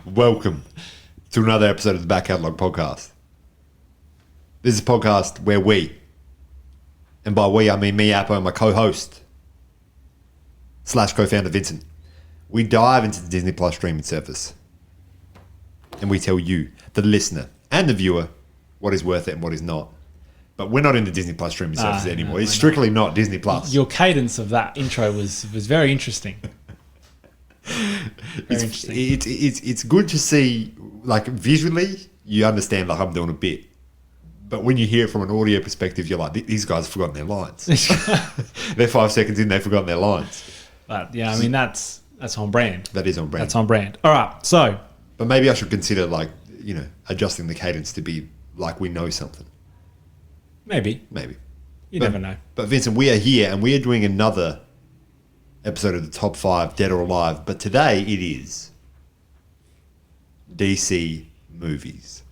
Welcome to another episode of the Back Catalogue podcast. This is a podcast where we, and by we I mean me, Appo, and my co-host / co-founder Vincent, we dive into the Disney Plus streaming service and we tell you, the listener and the viewer, what is worth it and what is not. But we're not in the Disney Plus streaming service anymore. It's strictly not Disney Plus. Your cadence of that intro was very interesting. It's good to see, like, visually you understand, like, I'm doing a bit, but when you hear it from an audio perspective, you're like, these guys have forgotten their lines. They're 5 seconds in, they've forgotten their lines. But yeah, I mean, that's on brand. That is on brand. That's on brand. All right, so but maybe I should consider, like, adjusting the cadence to be like we know something. maybe you never know. But Vincent, we are here and we are doing another episode of the top 5 Dead or Alive, but today it is DC movies.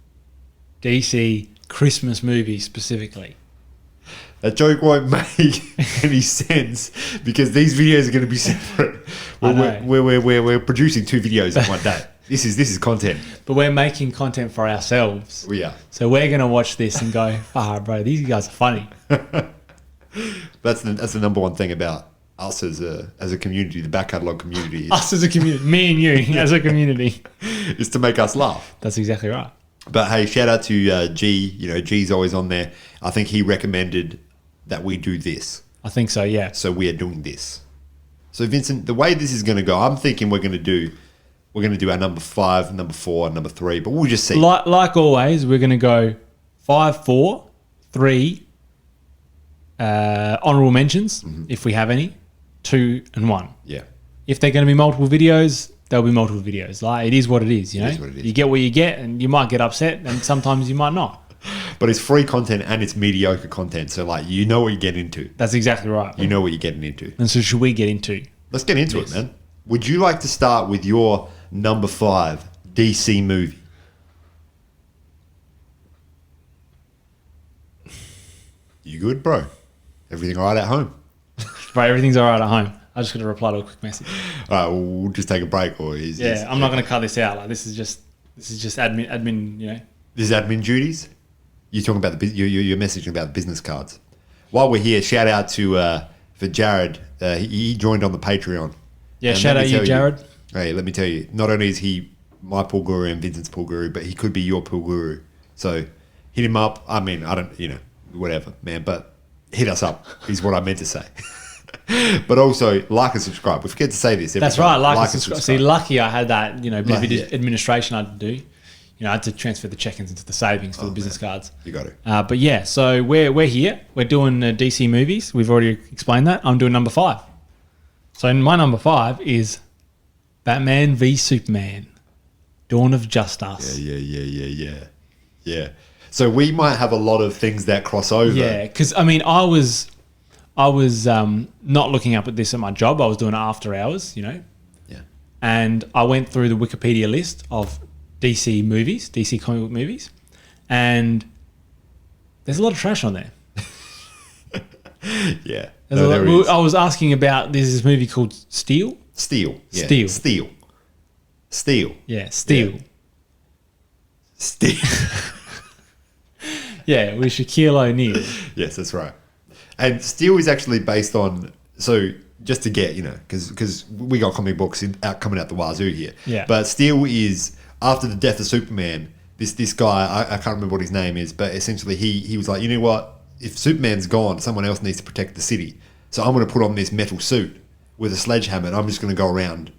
DC Christmas movies specifically. That joke won't make any sense because these videos are going to be separate. We're producing 2 videos in one day. This is content. But we're making content for ourselves. We are. So we're going to watch this and go, bro, these guys are funny. That's the number one thing about us as a community, the Back Catalogue community. Us as a community, me and you as a community. Is to make us laugh. That's exactly right. But hey, shout out to G. G's always on there. I think he recommended that we do this. I think so, yeah. So we are doing this. So Vincent, the way this is going to go, I'm thinking we're going to do our number 5, number 4, and number 3, but we'll just see. Like always, we're going to go 5, 4, 3, honourable mentions, if we have any, 2 and 1. Yeah. If they're going to be multiple videos, there'll be multiple videos. Like, it is what it is, It is what it is. You get what you get, and you might get upset, and sometimes you might not. But it's free content and it's mediocre content, so like you know what you're getting into. That's exactly right. You know what you're getting into. And so should we get into? Let's get into it, man. Would you like to start with your number 5 DC movie? You good, bro? Everything all right at home? Right, everything's all right at home. I just got to reply to a quick message. All right, we'll just take a break, or I'm not going to cut this out. Like, this is just admin. This is admin duties. You're talking about you're messaging about the business cards. While we're here, shout out to for Jared. He joined on the Patreon. Yeah, and shout out you, Jared. Hey, let me tell you, not only is he my pool guru and Vincent's pool guru, but he could be your pool guru. So hit him up. I mean, I don't, whatever, man, but hit us up is what I meant to say. But also like and subscribe. We forget to say this. That's right. Like and subscribe. See, lucky I had that, bit of administration I had to do. I had to transfer the check-ins into the savings for the business cards. You got it. But yeah, so we're here. We're doing DC movies. We've already explained that. I'm doing number 5. So my number 5 is Batman v Superman, Dawn of Justice. Yeah. So we might have a lot of things that cross over. Yeah, because I mean, I was not looking up at this at my job. I was doing it after hours, Yeah. And I went through the Wikipedia list of DC movies, DC comic book movies, and there's a lot of trash on there. Yeah. I was asking about this movie called Steel. Steel. Yeah. Steel. Steel. Steel. Yeah, Steel. Yeah. Steel. Yeah, with Shaquille O'Neal. Yes, that's right. And Steel is actually based on, so just to get, because we got comic books coming out the wazoo here. Yeah. But Steel is, after the death of Superman, this guy, I can't remember what his name is, but essentially he was like, you know what? If Superman's gone, someone else needs to protect the city. So I'm going to put on this metal suit with a sledgehammer and I'm just going to go around,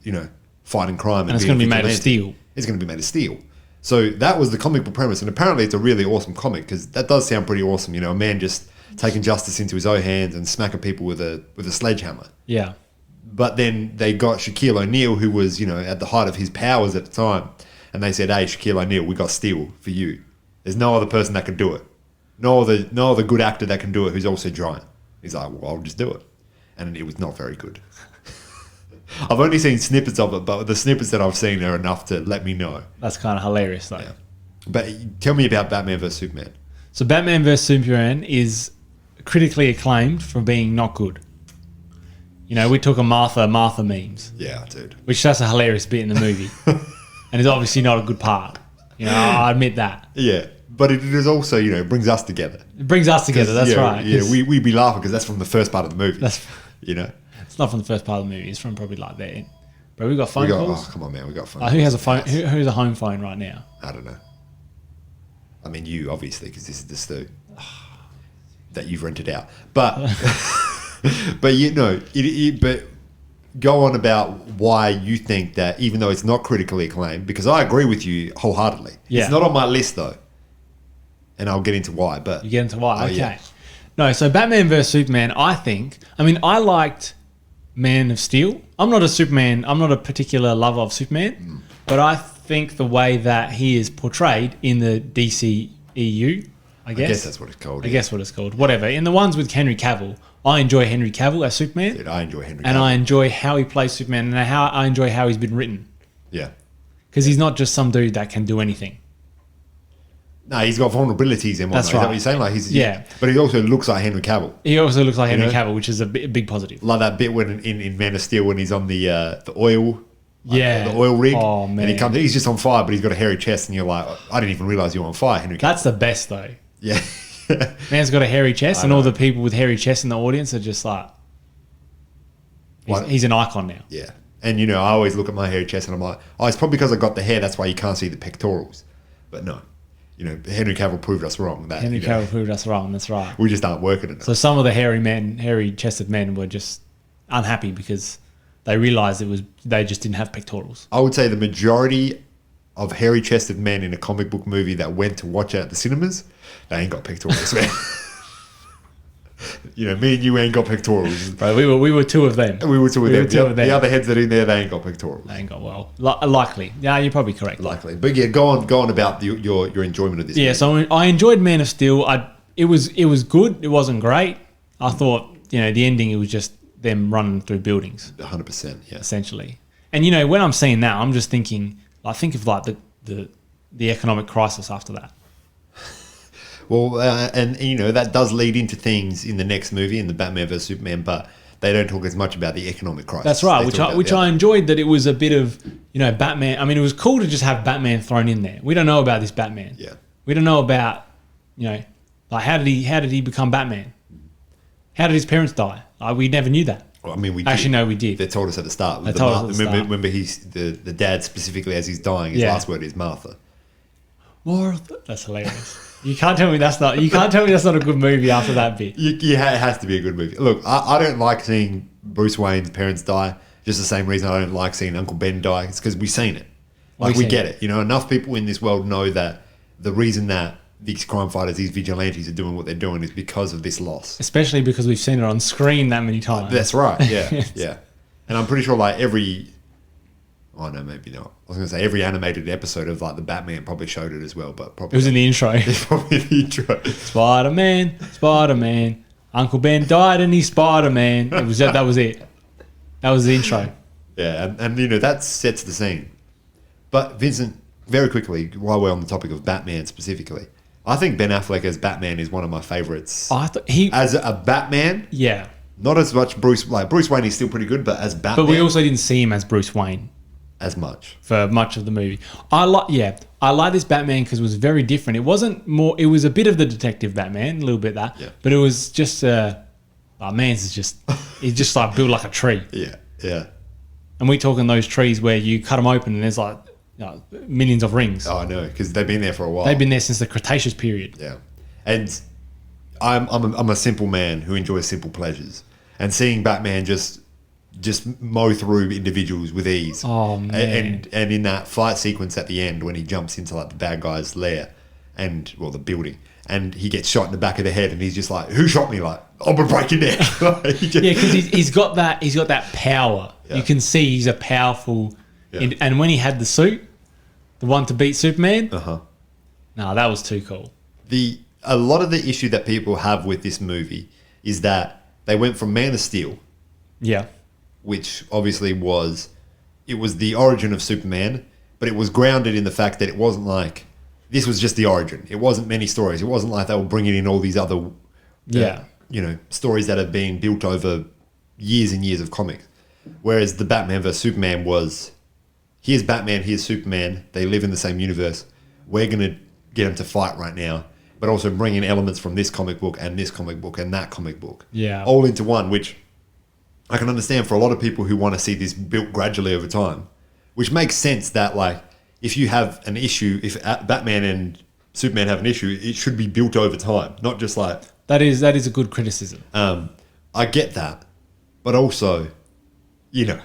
fighting crime. And it's going to be made of steel. It's going to be made of steel. So that was the comic book premise. And apparently it's a really awesome comic because that does sound pretty awesome. A man just taking justice into his own hands and smacking people with a sledgehammer. Yeah. But then they got Shaquille O'Neal, who was, at the height of his powers at the time. And they said, hey, Shaquille O'Neal, we got Steel for you. There's no other person that can do it. No other good actor that can do it who's also giant. He's like, well, I'll just do it. And it was not very good. I've only seen snippets of it, but the snippets that I've seen are enough to let me know. That's kind of hilarious, though. Yeah. But tell me about Batman vs. Superman. So Batman vs. Superman is critically acclaimed for being not good. We took a Martha memes. Yeah, dude. Which that's a hilarious bit in the movie. and is obviously not a good part. You know, I admit that. Yeah. But it is also, you know, brings us together. It brings us together, that's right. Yeah, we'd be laughing because that's from the first part of the movie. You know? It's not from the first part of the movie. It's from probably like there. But we got phone calls. Oh, come on, man. We got phone Who has a phone? Who's a home phone right now? I don't know. I mean, you, obviously, because this is the stew that you've rented out. But, but you know, but go on about why you think that, even though it's not critically acclaimed, because I agree with you wholeheartedly. Yeah. It's not on my list, though. And I'll get into why. But You get into why? Okay. Yeah. No, so Batman vs Superman. I liked Man of Steel. I'm not a Superman. I'm not a particular lover of Superman, but I think the way that he is portrayed in the DCEU, I guess that's what it's called. I guess what it's called. Whatever. In the ones with Henry Cavill, I enjoy Henry Cavill as Superman. Dude, I enjoy Henry and Cavill. I enjoy how he plays Superman, and I enjoy how he's been written. Yeah. Because he's not just some dude that can do anything. No, he's got vulnerabilities and whatnot. That's Is that right. what you're saying? Like Yeah. But he also looks like Henry Cavill. He also looks like Henry know? Cavill, which is a big positive. Like that bit when in Man of Steel when he's on the oil, Yeah. the oil rig, Oh, and he man. comes, he's just on fire, but he's got a hairy chest, and you're like, I didn't even realize you were on fire, Henry Cavill. That's the best, though. Yeah, Man's got a hairy chest, I and all know. the people with hairy chests in the audience are just like, What? he's an icon now. yeah. And you know, I always look at my hairy chest, and I'm like, oh, it's probably because I got the hair. That's why you can't see the pectorals. But no, you know, Henry Cavill proved us wrong. That Henry you know, Cavill proved us wrong. That's right. we just aren't working enough. So some of the hairy-chested men were just unhappy because they realised they just didn't have pectorals. I would say the majority of hairy-chested men in a comic book movie that went to watch it at the cinemas, they ain't got pectorals, man. You know, me and you ain't got pectorals. Bro, we were two of them. We were two of them. two of them. The other heads that are in there, they ain't got pectorals. They ain't got likely. Yeah, you're probably correct. Likely. But yeah, go on about your enjoyment of this. Yeah, movie. so I enjoyed Man of Steel. It was good. It wasn't great. I thought, you know, the ending, it was just them running through buildings, 100%, yeah. essentially. And you know, when I'm seeing that, I'm just thinking, I think of like the economic crisis after that. Well, and you know, that does lead into things in the next movie, in the Batman vs Superman, but they don't talk as much about the economic crisis. That's right, They which talk I about enjoyed, that it was a bit of, you know, Batman. I mean, it was cool to just have Batman thrown in there. We don't know about this Batman. Yeah. We don't know about, you know, like how did he become Batman? How did his parents die? We never knew that. Well, I mean, we Actually, did. no, we did. They told us at the start. They told us at the start. Remember the dad specifically as he's dying, his Yeah. last word is Martha. Martha. That's hilarious. You can't tell me that's not a good movie after that bit. It has to be a good movie. Look, I don't like seeing Bruce Wayne's parents die. Just the same reason I don't like seeing Uncle Ben die. It's because we've seen it. Like, we get it. You know, enough people in this world know that the reason that these crime fighters, these vigilantes are doing what they're doing is because of this loss. Especially because we've seen it on screen that many times. That's right. Yeah, yeah. And I'm pretty sure like oh no, maybe not. I was going to say every animated episode of like the Batman probably showed it as well, but probably It was in the intro. It's probably the intro. Spider-Man. Uncle Ben died and he's Spider-Man. That was it. That was the intro. Yeah, and you know, that sets the scene. But Vincent, very quickly, while we're on the topic of Batman specifically, I think Ben Affleck as Batman is one of my favorites. I thought he, As a Batman, yeah. not as much Bruce Wayne is still pretty good, but as Batman, But we also didn't see him as Bruce Wayne as much. for much of the movie. I like this Batman because it was very different. It wasn't more. It was a bit of the detective Batman, a little bit that, Yeah. but it was just. He's just like built like a tree. Yeah, yeah. And we talking those trees where you cut them open and there's like, you know, millions of rings. Oh, I know, because they've been there for a while. They've been there since the Cretaceous period. Yeah, and I'm a simple man who enjoys simple pleasures, and seeing Batman just mow through individuals with ease. Oh, man. And in that fight sequence at the end when he jumps into like the bad guy's lair, the building, and he gets shot in the back of the head, and he's just like, "Who shot me?" Like, I'm gonna break your neck. Like, he just- Yeah, because he's got that power. Yeah. You can see he's a powerful. Yeah. And when he had the suit, the one to beat Superman, Uh-huh. no, that was too cool. A lot of the issue that people have with this movie is that they went from Man of Steel, Yeah, which obviously was the origin of Superman, but it was grounded in the fact that it wasn't like this was just the origin. It wasn't many stories. It wasn't like they were bringing in all these other stories that have been built over years and years of comics. Whereas the Batman vs Superman was, here's Batman, here's Superman. They live in the same universe. We're going to get them to fight right now, but also bring in elements from this comic book and this comic book and that comic book. Yeah. All into one, which I can understand for a lot of people who want to see this built gradually over time, which makes sense that, like, if you have an issue, if Batman and Superman have an issue, it should be built over time, not just like... That is a good criticism. I get that, but also, you know,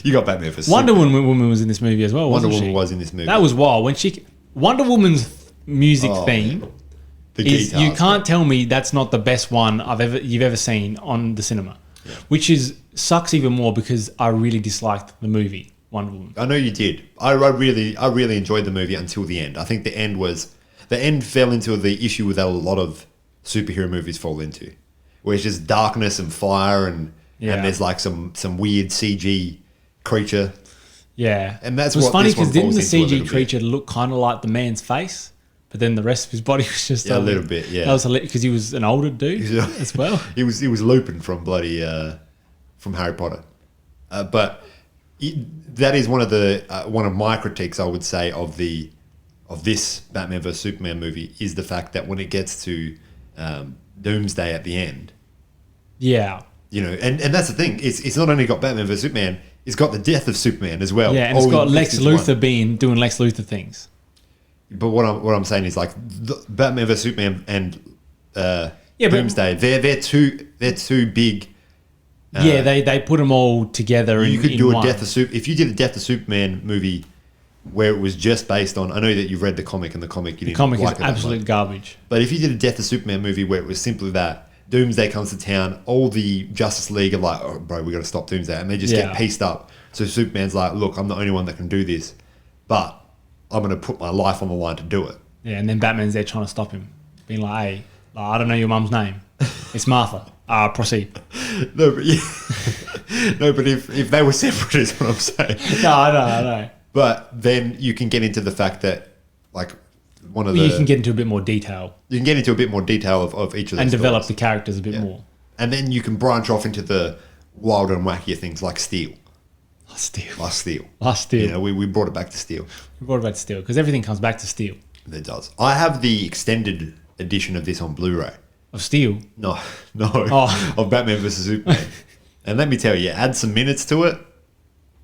you got Batman for Wonder Superman. Woman was in this movie as well, Wonder wasn't Woman she? was in this movie. That was wild. When Wonder Woman's music theme man. The is, guitars, you can't tell me that's not the best one you've ever seen on the cinema, which sucks even more because I really disliked the movie Wonder Woman. I know you did. I really enjoyed the movie until the end. I think the end fell into the issue that a lot of superhero movies fall into, where it's just darkness and fire and there's like some weird CG creature. Yeah, And that's it was what funny this one because didn't the falls into a little CG bit. creature look kind of like the man's face, but then the rest of his body was just Yeah, a little bit, yeah. That was because he was an older dude as well. He was Lupin from from Harry Potter, but that is one of my critiques, I would say, of this Batman vs Superman movie, is the fact that when it gets to Doomsday at the end, Yeah, you know, and that's the thing. It's not only got Batman vs Superman, it's got the death of Superman as well. yeah, and it's all got mixed Lex into one. Luthor doing Lex Luthor things. But what I'm saying is, like, Batman vs Superman and but- Doomsday, they're too big. They put them all together. You could in do one. if you did a Death of Superman movie where it was just based on, I know that you've read the comic, and the comic you The didn't comic like is it that much. absolute garbage. But if you did a Death of Superman movie where it was simply that Doomsday comes to town, all the Justice League are like, oh, bro, we got to stop Doomsday, and they just get pieced up. So Superman's like, look, I'm the only one that can do this, but I'm going to put my life on the line to do it. Yeah, and then Batman's there trying to stop him, being like, "Hey, I don't know your mum's name. It's Martha. Proceed." No, but if they were separate, is what I'm saying. No, I know. But then you can get into the fact that, like, You can get into a bit more detail you can get into a bit more detail of each of those and develop the stories. characters a bit more. And then you can branch off into the wilder and wackier things like Steel. Steel. You know, we brought it back to Steel. We brought it back to Steel because everything comes back to Steel. It does. I have the extended edition of this on Blu-ray. Of Steel. No. Oh. Of Batman vs Superman. And let me tell you, add some minutes to it.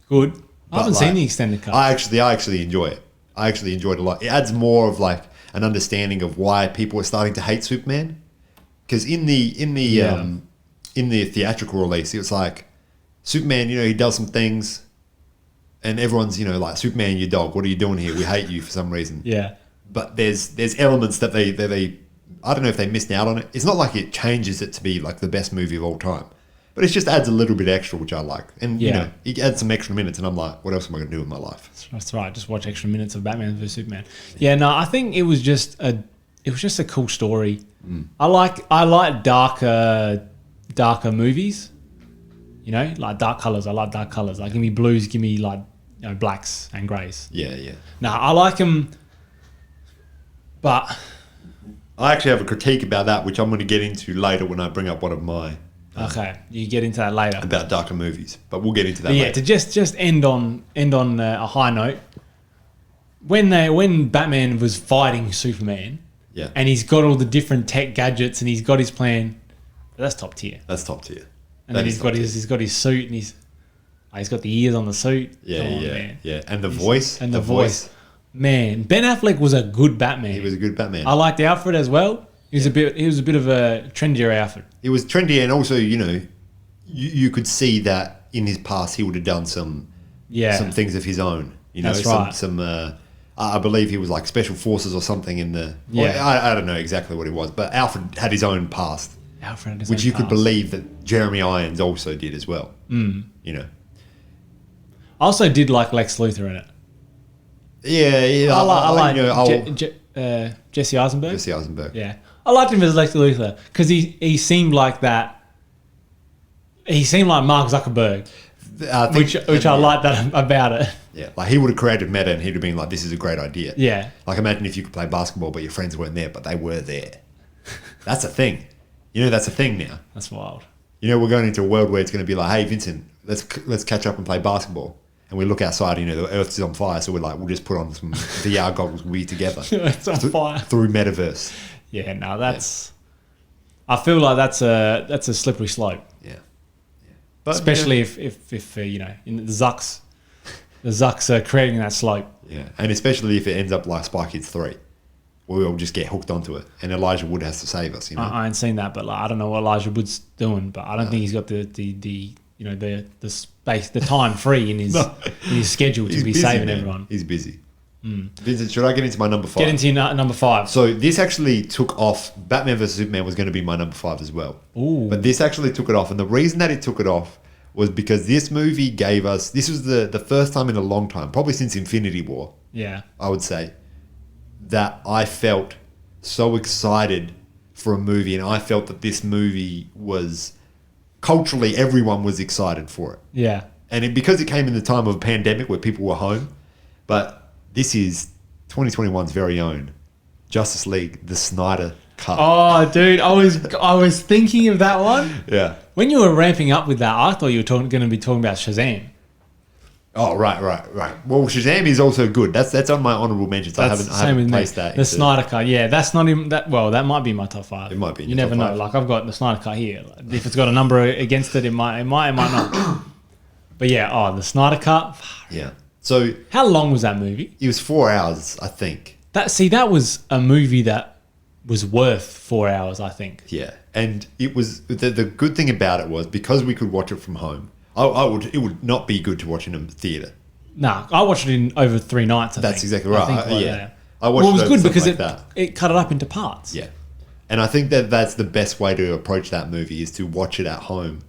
Good. I haven't But, seen like, the extended cut. I actually enjoy it. I actually enjoyed it a lot. It adds more of, like, an understanding of why people are starting to hate Superman. Because in the theatrical release, it was like, Superman, you know, he does some things, and everyone's, you know, like, Superman, your dog, what are you doing here? We hate you for some reason. Yeah. But there's elements that they I don't know if they missed out on it. It's not like it changes it to be like the best movie of all time, but it just adds a little bit extra, which I like. And you know, it adds some extra minutes, and I'm like, what else am I going to do with my life? That's right. Just watch extra minutes of Batman vs Superman. Yeah, no, I think it was just a cool story. I like darker movies. You know, like dark colors. I like dark colors. Like, give me blues, give me, like, you know, blacks and greys. Yeah. No, I like them, but I actually have a critique about that, which I'm going to get into later when I bring up one of my okay, you get into that later. about darker movies. But we'll get into that But yeah, later. to just end on a high note. When Batman was fighting Superman, Yeah. and he's got all the different tech gadgets, and he's got his plan, that's top tier. That's top tier. And then he's got his suit, and he's got the ears on the suit. Yeah, Come on, yeah, man. yeah. And the voice. And the voice. Man, Ben Affleck was a good Batman. He was a good Batman. I liked the outfit as well. He was a bit of a trendier outfit. It was trendy, and also, you know, you could see that in his past he would have done some things of his own. You know, That's right. some I believe he was like special forces or something in the. Yeah. Well, I don't know exactly what he was, but Alfred had his own past, Alfred had his which own you could past. believe that Jeremy Irons also did as well. You know. I also did like Lex Luthor in it. Yeah. I like you know, Jesse Eisenberg. Jesse Eisenberg. Yeah, I liked him as Lex Luthor because he seemed like that. He seemed like Mark Zuckerberg, I think- which I like that about it. Yeah, like he would have created Meta, and he'd have been like, "This is a great idea." Yeah. Like, imagine if you could play basketball, but your friends weren't there, but they were there. That's a thing. You know, that's a thing now. That's wild. You know, we're going into a world where it's going to be like, "Hey, Vincent, let's catch up and play basketball." and we look outside, the Earth is on fire, so we're like, we'll just put on some VR goggles, we'll be together. It's on fire. Through metaverse. Yeah, no, that's... I feel like that's a slippery slope. Yeah. But, especially if in the Zucks are creating that slope. Yeah, and especially if it ends up like Spy Kids 3, where we all just get hooked onto it, and Elijah Wood has to save us. I ain't seen that, but I don't know what Elijah Wood's doing, but I don't think he's got the space, the time free in his schedule to be busy, saving man. everyone. He's busy. Vincent, should I get into my number 5? Get into your number 5. So this actually took off. Batman vs Superman was going to be my number 5 as well. Ooh. But this actually took it off, and the reason that it took it off was because this movie gave us. This was the first time in a long time, probably since Infinity War. Yeah, I would say that I felt so excited for a movie, and I felt that this movie was culturally everyone was excited for it. Yeah, and because it came in the time of a pandemic where people were home, but. This is 2021's very own Justice League, the Snyder Cut. Oh, dude, I was thinking of that one. Yeah. When you were ramping up with that, I thought you were going to be talking about Shazam. Oh, right. Well, Shazam is also good. That's on my honorable mentions. I haven't placed that. The Snyder Cut, yeah, that's not even that. Well, that might be my top 5. It might be. You never know. 5. Like I've got the Snyder Cut here. If it's got a number against it, it might not. But yeah, the Snyder Cut. Yeah. So how long was that movie? It was 4 hours, I think. That was a movie that was worth 4 hours, I think. Yeah, and it was the good thing about it was because we could watch it from home. It would not be good to watch in a theater. Nah, I watched it in over 3 nights. That's exactly right. I watched it was good because it cut it up into parts. Yeah, and I think that's the best way to approach that movie is to watch it at home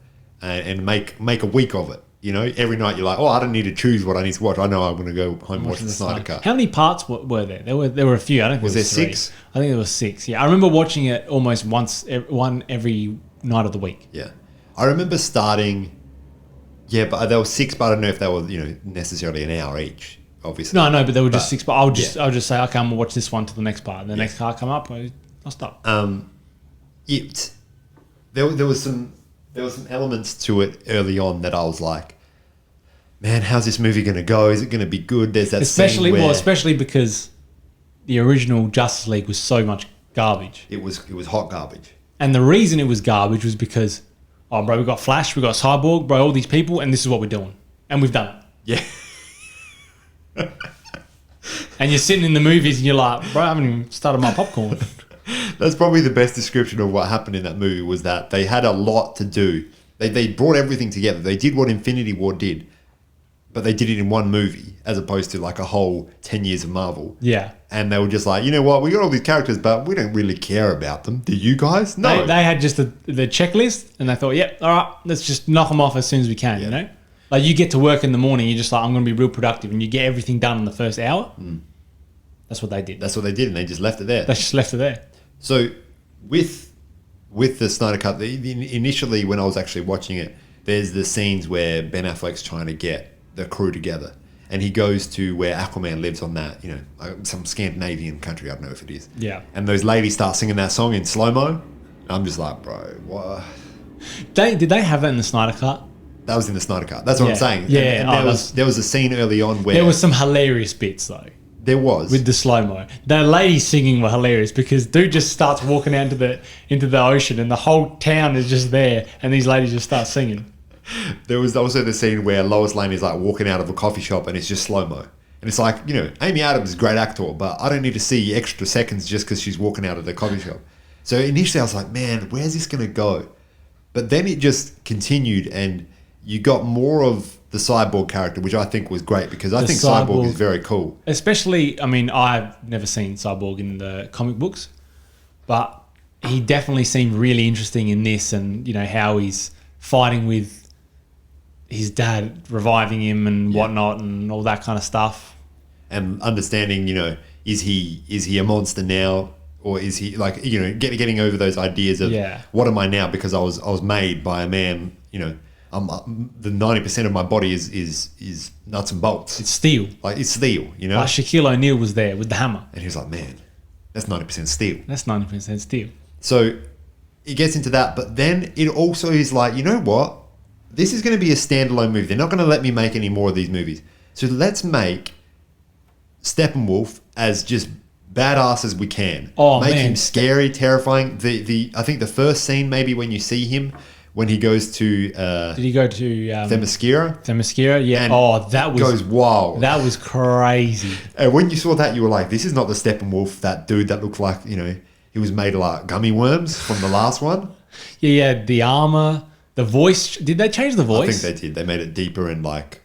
and make a week of it. Every night you're like, I don't need to choose what I need to watch. I know I'm going to go home and watch the Snyder Cut. How many parts were there? There were a few. I don't think was there 3. 6? I think there was 6. Yeah, I remember watching it almost one every night of the week. Yeah, I remember starting. Yeah, but there were 6, but I don't know if they were necessarily an hour each. Obviously, no, but there were just 6. But I would just say, okay, I'm gonna watch this one to the next part, and the next part come up, I'll stop. There was some elements to it early on that I was like, man, how's this movie going to go? Is it going to be good? There's that especially because the original Justice League was so much garbage. It was hot garbage. And the reason it was garbage was because, bro, we got Flash, we got Cyborg, bro, all these people, and this is what we're doing, and we've done it. Yeah. And you're sitting in the movies and you're like, bro, I haven't even started my popcorn. That's probably the best description of what happened in that movie was that they had a lot to do. They brought everything together. They did what Infinity War did, but they did it in one movie as opposed to like a whole 10 years of Marvel. Yeah. And they were just like, you know what? We got all these characters, but we don't really care about them. Do you guys? No. They had just the checklist and they thought, yep, all right, let's just knock them off as soon as we can, Like you get to work in the morning, you're just like, I'm going to be real productive, and you get everything done in the first hour. That's what they did. And they just left it there. They just left it there. So with the Snyder Cut, initially when I was actually watching it, there's the scenes where Ben Affleck's trying to get the crew together, and he goes to where Aquaman lives on that, some Scandinavian country, I don't know if it is. Yeah. And those ladies start singing that song in slow-mo. I'm just like, bro, what? Did they have that in the Snyder Cut? That was in the Snyder Cut. That's what I'm saying. Yeah. And there was a scene early on where... There was some hilarious bits, though. There was. With the slow-mo. The ladies singing were hilarious because dude just starts walking out into the ocean and the whole town is just there and these ladies just start singing. There was also the scene where Lois Lane is like walking out of a coffee shop and it's just slow-mo. And it's like, Amy Adams is a great actor, but I don't need to see extra seconds just because she's walking out of the coffee shop. So initially I was like, man, where's this going to go? But then it just continued and you got more of the Cyborg character, which I think was great because I think Cyborg is very cool. Especially, I've never seen Cyborg in the comic books, but he definitely seemed really interesting in this and, how he's fighting with his dad, reviving him and whatnot and all that kind of stuff. And understanding, is he a monster now? Or is he like, getting over those ideas of what am I now? Because I was made by a man, the 90% of my body is nuts and bolts. It's steel. Like it's steel, Like Shaquille O'Neal was there with the hammer. And he was like, man, that's 90% steel. That's 90% steel. So it gets into that, but then it also is like, you know what? this is going to be a standalone movie. They're not going to let me make any more of these movies. So let's make Steppenwolf as just badass as we can. Make him scary, terrifying. I think the first scene, maybe when you see him, when he goes to did he go to Themyscira? Themyscira, yeah. That goes wild. That was crazy. And when you saw that, you were like, "This is not the Steppenwolf, that dude that looked like he was made of like gummy worms from the last one." Yeah. The armor, the voice. Did they change the voice? I think they did. They made it deeper and like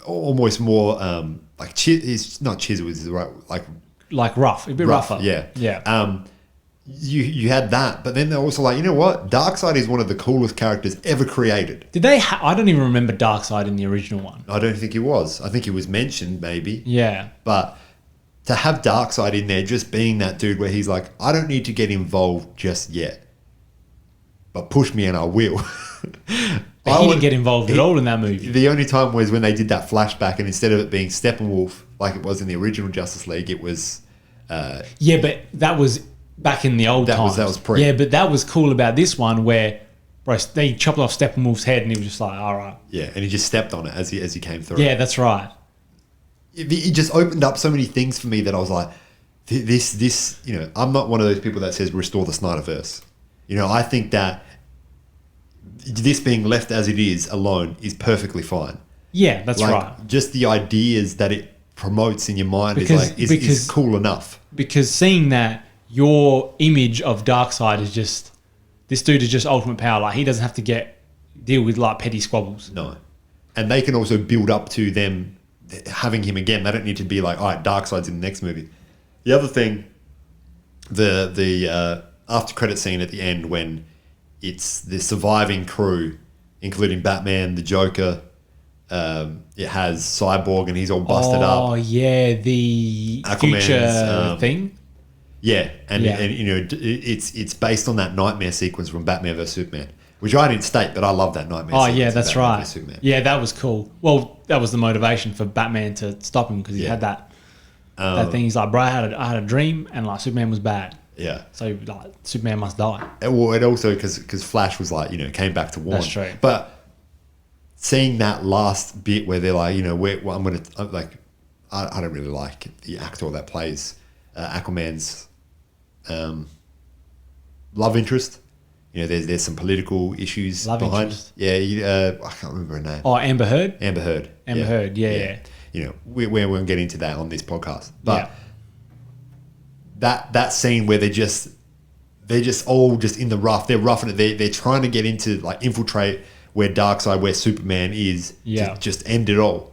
almost more like it's not chisel, is the right like rough, a bit rougher. Yeah. You had that, but then they're also like, you know what? Darkseid is one of the coolest characters ever created. Did they? I don't even remember Darkseid in the original one. I don't think he was. I think he was mentioned, maybe. Yeah. But to have Darkseid in there, just being that dude where he's like, I don't need to get involved just yet, but push me and I will. But he didn't get involved at all in that movie. The only time was when they did that flashback, and instead of it being Steppenwolf like it was in the original Justice League, it was. Yeah, but that was back in the old times. That was pre. Yeah, but that was cool about this one where, bro, they chopped off Steppenwolf's head and he was just like, all right. Yeah, and he just stepped on it as he came through. Yeah, that's right. It just opened up so many things for me that I was like, this, I'm not one of those people that says restore the Snyderverse. I think that this being left as it is alone is perfectly fine. Yeah, that's right. Just the ideas that it promotes in your mind is cool enough. Because seeing that your image of Darkseid is just, this dude is just ultimate power. Like, he doesn't have to deal with like petty squabbles. No. And they can also build up to them having him again. They don't need to be like, all right, Darkseid's in the next movie. The other thing, the after credit scene at the end when it's the surviving crew, including Batman, the Joker. It has Cyborg and he's all busted up. Oh yeah, the future thing. Yeah, and it's based on that nightmare sequence from Batman vs Superman, which I didn't state, but I love that nightmare. Oh yeah, that's right. Yeah, that was cool. Well, that was the motivation for Batman to stop him because he had that thing. He's like, bro, I had a dream, and like Superman was bad. Yeah. So like Superman must die. Well, it also because Flash was like came back to warn. That's true. But seeing that last bit where they're like, I don't really like the actor that plays Aquaman's love interest. There's some political issues behind. Interest. Yeah, I can't remember her name. Oh, Amber Heard. Amber Heard. Yeah. We won't get into that on this podcast, but that scene where they're just all just in the rough. They're roughing it. They're trying to get into like infiltrate where Darkseid, where Superman is, to just end it all.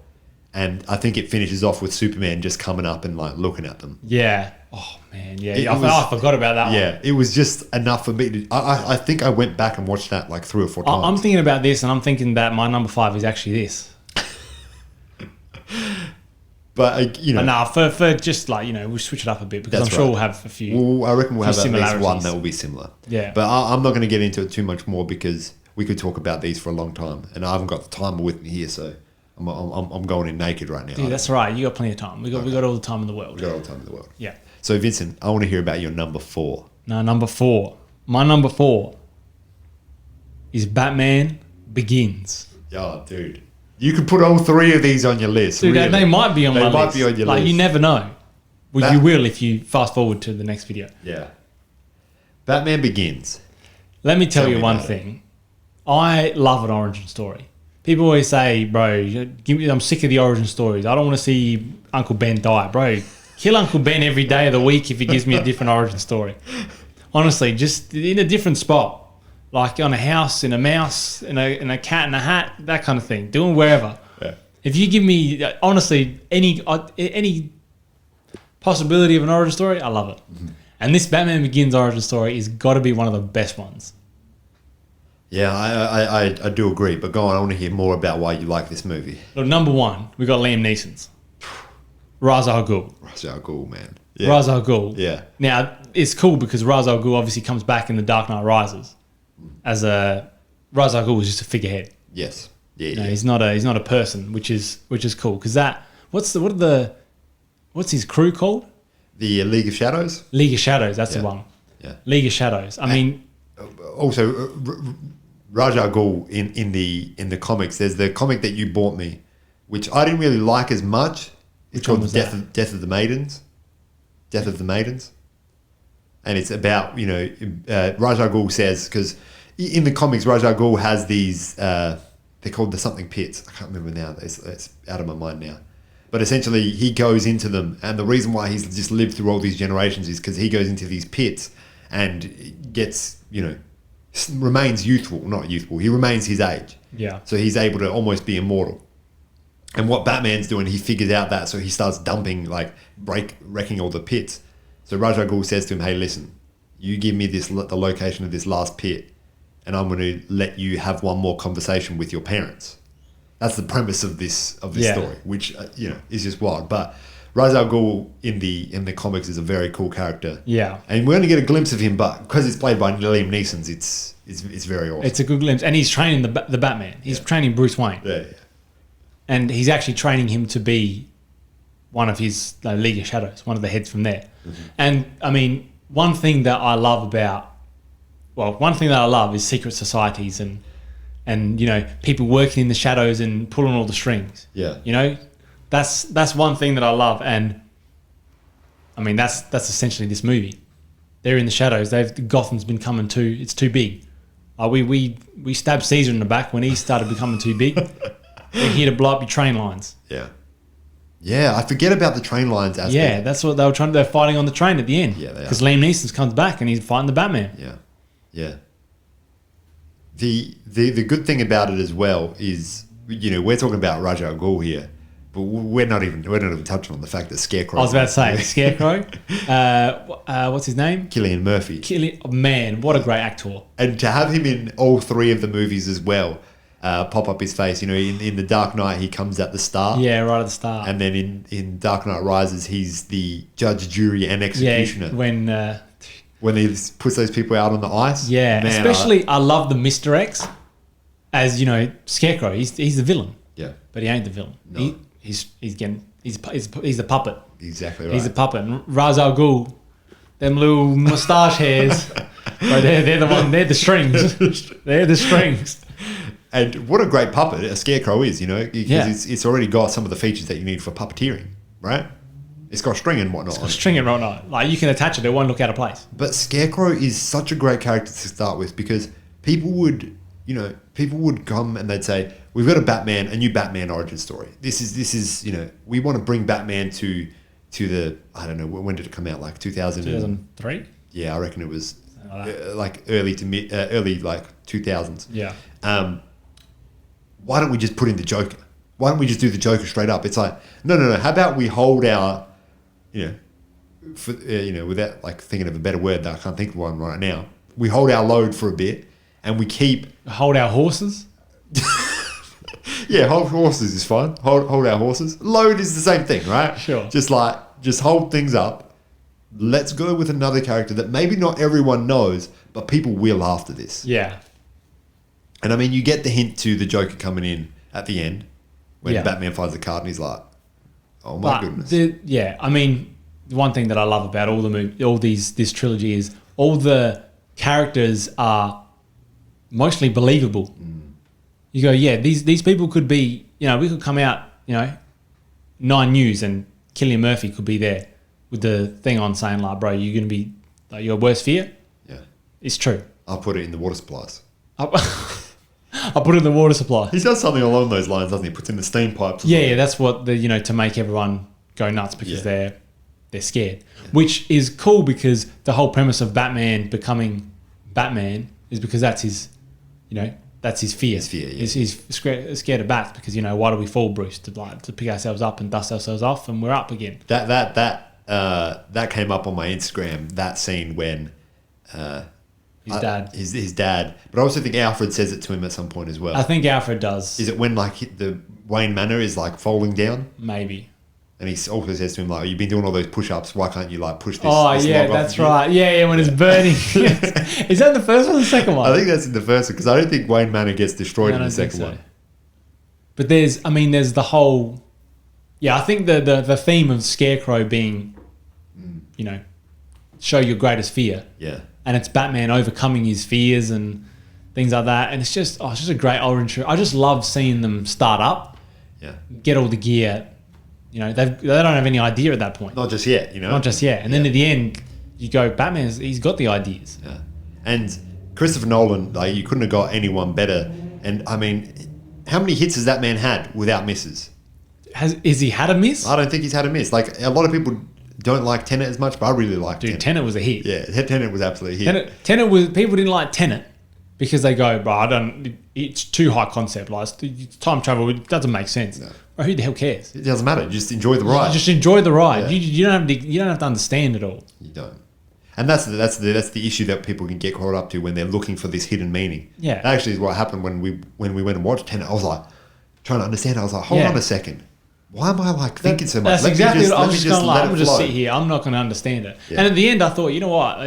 And I think it finishes off with Superman just coming up and like looking at them. Yeah. Oh man. Yeah. I forgot about that one. Yeah. It was just enough for me to. I think I went back and watched that like 3 or 4 times. I'm thinking about this, and I'm thinking that my number 5 is actually this. But But nah, for just like we'll switch it up a bit because I'm sure we'll have a few. Well, I reckon we'll have at least one that will be similar. Yeah. But I'm not going to get into it too much more because we could talk about these for a long time, and I haven't got the timer with me here, so I'm going in naked right now. Dude, that's right. You got plenty of time. We got all the time in the world. We got all the time in the world. Yeah. So Vincent, I want to hear about your number 4. No, number 4. My number 4 is Batman Begins. Oh, dude. You could put all 3 of these on your list. Dude, really. they might be on my list. They might be on your list. You never know. Well, you will if you fast forward to the next video. Yeah. Batman Begins. Let me tell you one thing. I love an origin story. People always say, bro, I'm sick of the origin stories. I don't want to see Uncle Ben die. Bro, kill Uncle Ben every day of the week if he gives me a different origin story. Honestly, just in a different spot. Like on a house, in a mouse, in a cat in a hat, that kind of thing. Do them wherever. Yeah. If you give me, honestly, any possibility of an origin story, I love it. Mm-hmm. And this Batman Begins origin story is got to be one of the best ones. Yeah, I do agree. But go on, I want to hear more about why you like this movie. Look, number 1, we got Liam Neeson's Ra's al Ghul. Ra's al Ghul, man. Yeah. Ra's al Ghul. Yeah. Now, it's cool because Ra's al Ghul obviously comes back in The Dark Knight Rises. As Ra's al Ghul is just a figurehead. Yes. Yeah. He's not a person, which is cool because what's his crew called? The League of Shadows. League of Shadows. That's the one. Yeah. League of Shadows. I mean, also Ra's al Ghul in the comics. There's the comic that you bought me, which I didn't really like as much. It's one called was Death of the Maidens. Death of the Maidens. And it's about, Ra's al Ghul says, because in the comics, Ra's al Ghul has these, they're called the something pits. I can't remember now. It's out of my mind now. But essentially, he goes into them. And the reason why he's just lived through all these generations is because he goes into these pits and gets, remains youthful. Not youthful. He remains his age. Yeah. So he's able to almost be immortal. And what Batman's doing, he figures out that. So he starts dumping, wrecking all the pits. So Ra's al Ghul says to him, hey, listen, you give me the location of this last pit, and I'm going to let you have one more conversation with your parents. That's the premise of this story, which is just wild. But Ra's al Ghul in the comics is a very cool character. Yeah, and we only get a glimpse of him, but because it's played by Liam Neeson, it's very awesome. It's a good glimpse, and he's training the Batman. He's training Bruce Wayne. Yeah. And he's actually training him to be one of his League of Shadows, one of the heads from there. Mm-hmm. And I mean, one thing that I love is secret societies and people working in the shadows and pulling all the strings. Yeah. That's one thing that I love, and I mean that's essentially this movie. They're in the shadows. Gotham's been coming too. It's too big. We stabbed Caesar in the back when he started becoming too big. We're here to blow up your train lines. Yeah. Yeah, I forget about the train lines aspect. Yeah, that's what they were trying to do. They're fighting on the train at the end. Yeah, they are. Because Liam Neeson comes back and he's fighting the Batman. Yeah. Yeah. The good thing about it as well is, we're talking about Ra's al Ghul here, but we're not even touching on the fact that Scarecrow. I was about to say, Scarecrow. What's his name? Cillian Murphy. Man, what a great actor. And to have him in all three of the movies as well, pop up his face. In The Dark Knight, he comes at the start. Yeah, right at the start. And then in Dark Knight Rises, he's the judge, jury, and executioner. Yeah, when he puts those people out on the ice. Yeah, man, especially I love the Mr. X as Scarecrow. He's the villain. Yeah, but he ain't the villain. No. He's the puppet. Exactly right. He's the puppet. And Ra's al Ghul, them little moustache hairs, right, they're the strings. They're the strings. And what a great puppet a Scarecrow is, because it's already got some of the features that you need for puppeteering, right? It's got string and whatnot. It's got string and whatnot. Like, you can attach it, it won't look out of place. But Scarecrow is such a great character to start with, because people would come and they'd say, we've got a new Batman origin story. This is we want to bring Batman to the, I don't know, when did it come out? Like 2003? Yeah, I reckon it was early 2000s. Yeah. Why don't we just put in the Joker? Why don't we just do the Joker straight up? It's like, no. How about we hold our, without thinking of a better word that I can't think of one right now. We hold our load for a bit, and we hold our horses. Yeah, hold horses is fine. Hold our horses. Load is the same thing, right? Sure. Just hold things up. Let's go with another character that maybe not everyone knows, but people will after this. Yeah. And I mean, you get the hint to the Joker coming in at the end when Batman finds the card and he's like, "Oh my goodness!" I mean, the one thing that I love about this trilogy is all the characters are mostly believable. Mm. You go, these people could be, we could come out, 9 News and Cillian Murphy could be there with the thing on saying like, "Bro, you're going to be your worst fear." Yeah, it's true. I'll put it in the water supplies. I'll put it in the water supply. He does something along those lines, doesn't he? Puts in the steam pipes. Yeah, that's what to make everyone go nuts because they're scared. Yeah. Which is cool because the whole premise of Batman becoming Batman is because that's his, that's his fear. He's scared of bats because why do we fall, Bruce? To pick ourselves up and dust ourselves off, and we're up again. That came up on my Instagram. That scene when. His dad. But I also think Alfred says it to him at some point as well. I think Alfred does. Is it when the Wayne Manor is falling down? Maybe. And he also says to him you've been doing all those push-ups, why can't you push this this log off that's right. Yeah, when it's burning. Is that the first one or the second one? I think that's in the first one because I don't think Wayne Manor gets destroyed in the second one. But there's the whole... Yeah, I think the theme of Scarecrow being, show your greatest fear. Yeah. And it's Batman overcoming his fears and things like that. And it's just a great orange. I just love seeing them start up, get all the gear. You know, they don't have any idea at that point. Not just yet, you know. Not just yet. And then at the end, you go, he's got the ideas. Yeah. And Christopher Nolan, like, you couldn't have got anyone better. And I mean, how many hits has that man had without misses? Is he had a miss? I don't think he's had a miss. Like, a lot of people don't like Tenet as much, but I really like Tenet. Dude, Tenet was a hit. Yeah, Tenet was absolutely a hit. Tenet was, people didn't like Tenet because they go, bro, it's too high concept. Like, it's time travel, it doesn't make sense. No. Bro, who the hell cares? It doesn't matter. Just enjoy the ride. Just enjoy the ride. Yeah. You don't have to understand it all. You don't. And that's the issue that people can get caught up to when they're looking for this hidden meaning. Yeah. That actually is what happened when we went and watched Tenet. I was like, trying to understand. I was like, hold on a second. Why am I like thinking so much? That's exactly what I was just going to I'm just sit here. I'm not going to understand it. Yeah. And at the end, I thought, you know what?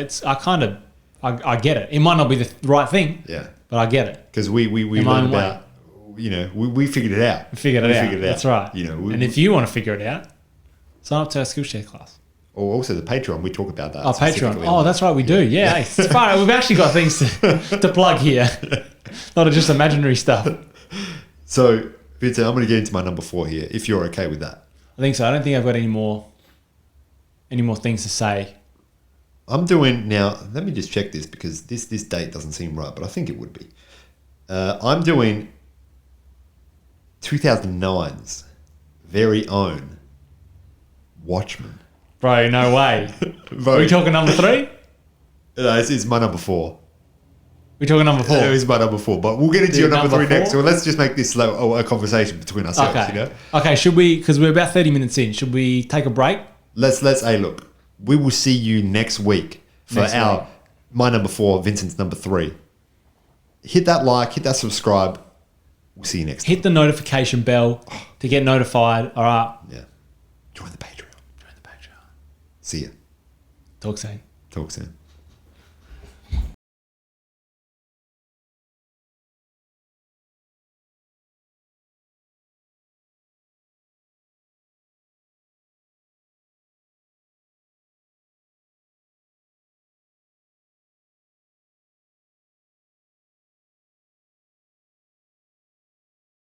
I get it. It might not be the right thing. Yeah. But I get it. Because we learned about, you know, we figured it out. We figured it out. That's right. You know, and if you want to figure it out, sign up to our Skillshare class. Or also the Patreon. We talk about that. Oh, Patreon. Oh, that's right. We do. Yeah. It's fine. We've actually got things to plug here. Not just imaginary stuff. So, Vincent, I'm going to get into my number 4 here, if you're okay with that. I think so. I don't think I've got any more things to say. I'm doing now. Let me just check this because this date doesn't seem right, but I think it would be. I'm doing 2009's very own Watchmen. Bro, no way. Are we talking number 3? No, it's my number 4. We're talking number 4. It's my number 4, but we'll get into your number 3 next. So let's just make this a conversation between ourselves. Okay. You know? Okay. Should we? Because we're about 30 minutes in. Should we take a break? Let's. Hey, look. We will see you next week for my number 4, Vincent's number 3. Hit that like. Hit that subscribe. We'll see you next time. Hit the notification bell to get notified. All right. Yeah. Join the Patreon. See ya. Talk soon. Talk soon.